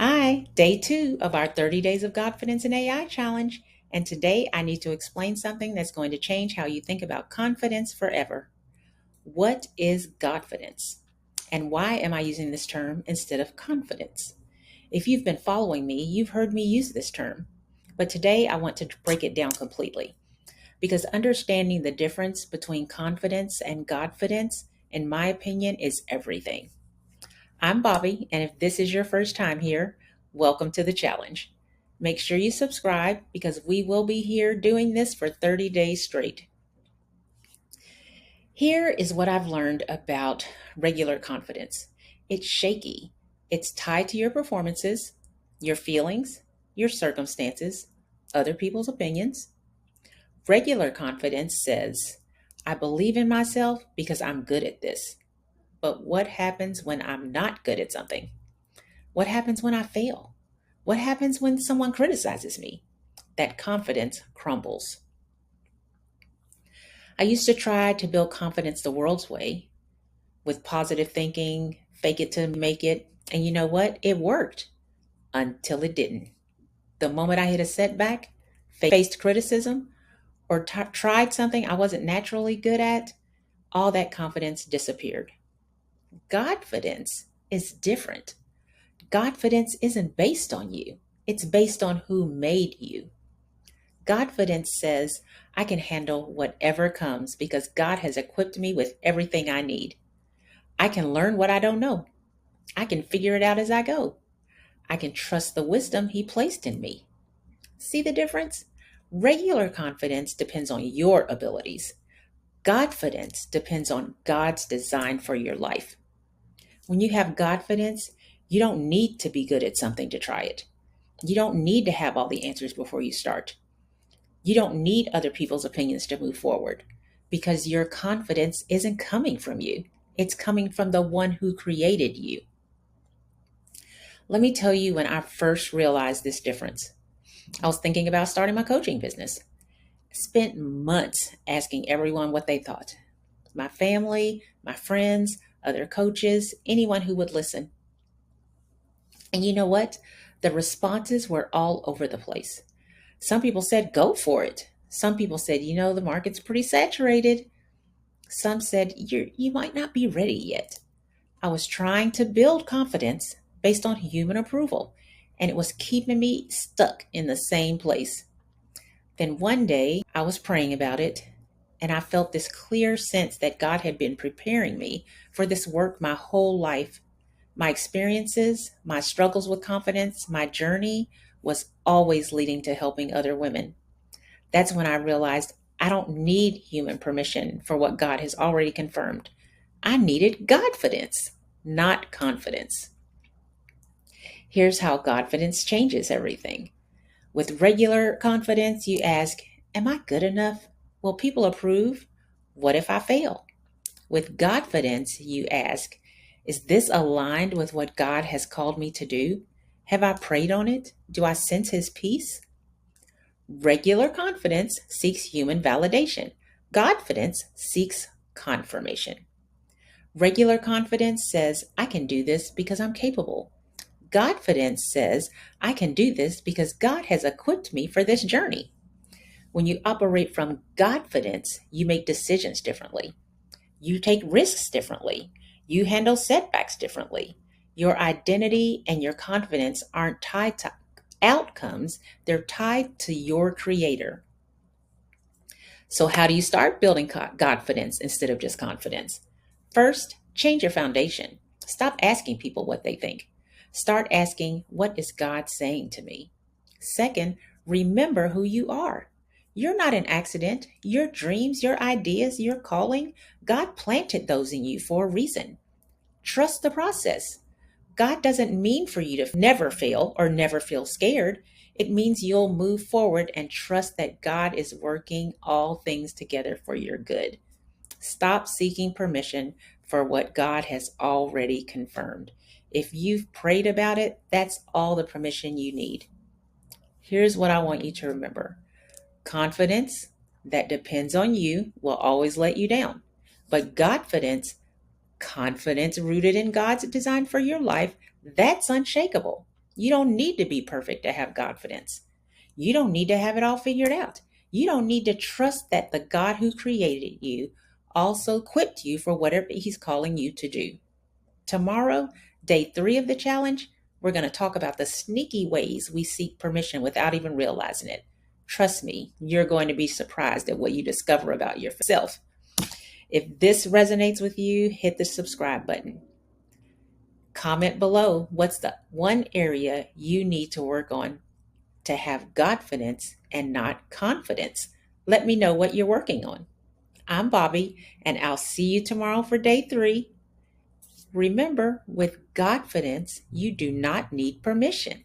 Hi, day 2 of our 30 Days of Godfidence and AI challenge. And today I need to explain something that's going to change how you think about confidence forever. What is Godfidence? And why am I using this term instead of confidence? If you've been following me, you've heard me use this term. But today I want to break it down completely because understanding the difference between confidence and Godfidence, in my opinion, is everything. I'm Bobby, and if this is your first time here, welcome to the challenge. Make sure you subscribe because we will be here doing this for 30 days straight. Here is what I've learned about regular confidence. It's shaky. It's tied to your performances, your feelings, your circumstances, other people's opinions. Regular confidence says, I believe in myself because I'm good at this. But what happens when I'm not good at something? What happens when I fail? What happens when someone criticizes me? That confidence crumbles. I used to try to build confidence the world's way with positive thinking, fake it to make it. And you know what? It worked until it didn't. The moment I hit a setback, faced criticism, or tried something I wasn't naturally good at, all that confidence disappeared. Godfidence is different. Godfidence isn't based on you. It's based on who made you. Godfidence says, I can handle whatever comes because God has equipped me with everything I need. I can learn what I don't know. I can figure it out as I go. I can trust the wisdom He placed in me. See the difference? Regular confidence depends on your abilities. Godfidence depends on God's design for your life. When you have Godfidence, you don't need to be good at something to try it. You don't need to have all the answers before you start. You don't need other people's opinions to move forward because your confidence isn't coming from you. It's coming from the one who created you. Let me tell you when I first realized this difference. I was thinking about starting my coaching business. I spent months asking everyone what they thought. My family, my friends, other coaches, anyone who would listen. And you know what? The responses were all over the place. Some people said, go for it. Some people said, the market's pretty saturated. Some said, you might not be ready yet. I was trying to build confidence based on human approval, and it was keeping me stuck in the same place. Then one day I was praying about it, and I felt this clear sense that God had been preparing me for this work my whole life. My experiences, my struggles with confidence, my journey was always leading to helping other women. That's when I realized I don't need human permission for what God has already confirmed. I needed Godfidence, not confidence. Here's how Godfidence changes everything. With regular confidence, you ask, am I good enough? Will people approve? What if I fail? With Godfidence, you ask, is this aligned with what God has called me to do? Have I prayed on it? Do I sense His peace? Regular confidence seeks human validation. Godfidence seeks confirmation. Regular confidence says, I can do this because I'm capable. Godfidence says, I can do this because God has equipped me for this journey. When you operate from Godfidence, you make decisions differently. You take risks differently. You handle setbacks differently. Your identity and your confidence aren't tied to outcomes, they're tied to your creator. So, how do you start building Godfidence instead of just confidence? First, change your foundation. Stop asking people what they think. Start asking, what is God saying to me? Second, remember who you are. You're not an accident. Your dreams, your ideas, your calling, God planted those in you for a reason. Trust the process. God doesn't mean for you to never fail or never feel scared. It means you'll move forward and trust that God is working all things together for your good. Stop seeking permission for what God has already confirmed. If you've prayed about it, that's all the permission you need. Here's what I want you to remember. Confidence that depends on you will always let you down. But Godfidence, confidence rooted in God's design for your life, that's unshakable. You don't need to be perfect to have confidence. You don't need to have it all figured out. You don't need to trust that the God who created you also equipped you for whatever He's calling you to do. Tomorrow, day 3 of the challenge, we're going to talk about the sneaky ways we seek permission without even realizing it. Trust me, you're going to be surprised at what you discover about yourself. If this resonates with you, hit the subscribe button. Comment below what's the one area you need to work on to have Godfidence and not confidence. Let me know what you're working on. I'm Bobby, and I'll see you tomorrow for day 3. Remember, with Godfidence, you do not need permission.